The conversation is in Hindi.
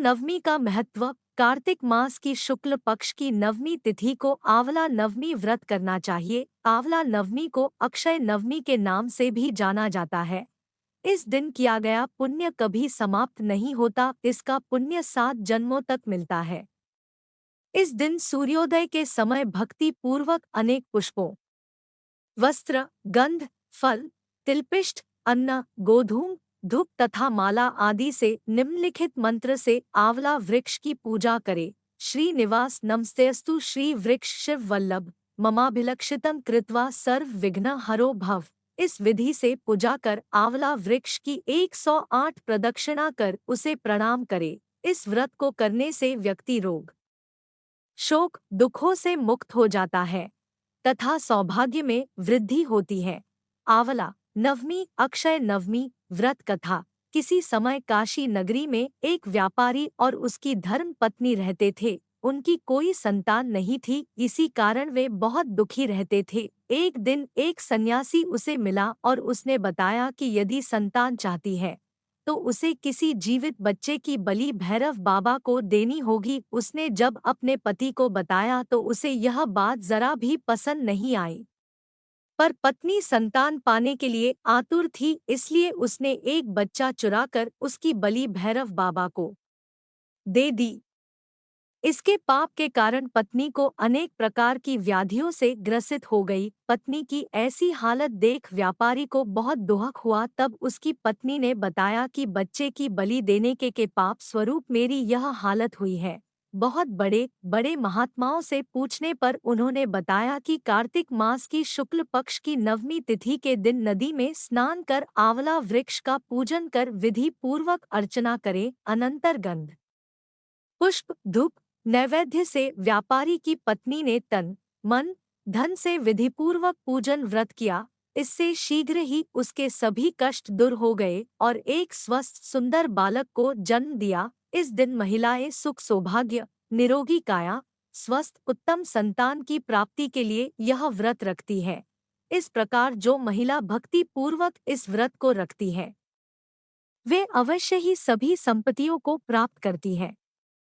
नवमी का महत्व। कार्तिक मास की शुक्ल पक्ष की नवमी तिथि को आंवला नवमी व्रत करना चाहिए। आंवला नवमी को अक्षय नवमी के नाम से भी जाना जाता है। इस दिन किया गया पुण्य कभी समाप्त नहीं होता, इसका पुण्य 7 जन्मों तक मिलता है। इस दिन सूर्योदय के समय भक्ति पूर्वक अनेक पुष्पों, वस्त्र, गंध, फल, तिलपिष्ट, अन्न, गोधूम, धूप तथा माला आदि से निम्नलिखित मंत्र से आंवला वृक्ष की पूजा करे। श्रीनिवास नमस्तेस्तु श्री वृक्ष शिव वल्लभ ममाभिलक्षितं कृत्वा सर्व विघ्न हरो भव। इस विधि से पूजा कर आंवला वृक्ष की 108 प्रदक्षिणा कर उसे प्रणाम करे। इस व्रत को करने से व्यक्ति रोग, शोक, दुखों से मुक्त हो जाता है तथा सौभाग्य में वृद्धि होती है। आंवला नवमी अक्षय नवमी व्रत कथा। किसी समय काशी नगरी में एक व्यापारी और उसकी धर्म पत्नी रहते थे। उनकी कोई संतान नहीं थी, इसी कारण वे बहुत दुखी रहते थे। एक दिन एक सन्यासी उसे मिला और उसने बताया कि यदि संतान चाहती है तो उसे किसी जीवित बच्चे की बलि भैरव बाबा को देनी होगी। उसने जब अपने पति को बताया तो उसे यह बात जरा भी पसंद नहीं आई, पर पत्नी संतान पाने के लिए आतुर थी, इसलिए उसने एक बच्चा चुराकर उसकी बलि भैरव बाबा को दे दी। इसके पाप के कारण पत्नी को अनेक प्रकार की व्याधियों से ग्रसित हो गई। पत्नी की ऐसी हालत देख व्यापारी को बहुत दुख हुआ। तब उसकी पत्नी ने बताया कि बच्चे की बलि देने के पाप स्वरूप मेरी यह हालत हुई है। बहुत बड़े बड़े महात्माओं से पूछने पर उन्होंने बताया कि कार्तिक मास की शुक्ल पक्ष की नवमी तिथि के दिन नदी में स्नान कर आंवला वृक्ष का पूजन कर विधि पूर्वक अर्चना करे। अनंतर गंध, पुष्प, धूप, नैवेद्य से व्यापारी की पत्नी ने तन, मन, धन से विधिपूर्वक पूजन व्रत किया। इससे शीघ्र ही उसके सभी कष्ट दूर हो गए और एक स्वस्थ सुंदर बालक को जन्म दिया। इस दिन महिलाएं सुख सौभाग्य, निरोगी काया, स्वस्थ उत्तम संतान की प्राप्ति के लिए यह व्रत रखती है। इस प्रकार जो महिला भक्ति पूर्वक इस व्रत को रखती है वे अवश्य ही सभी संपत्तियों को प्राप्त करती है।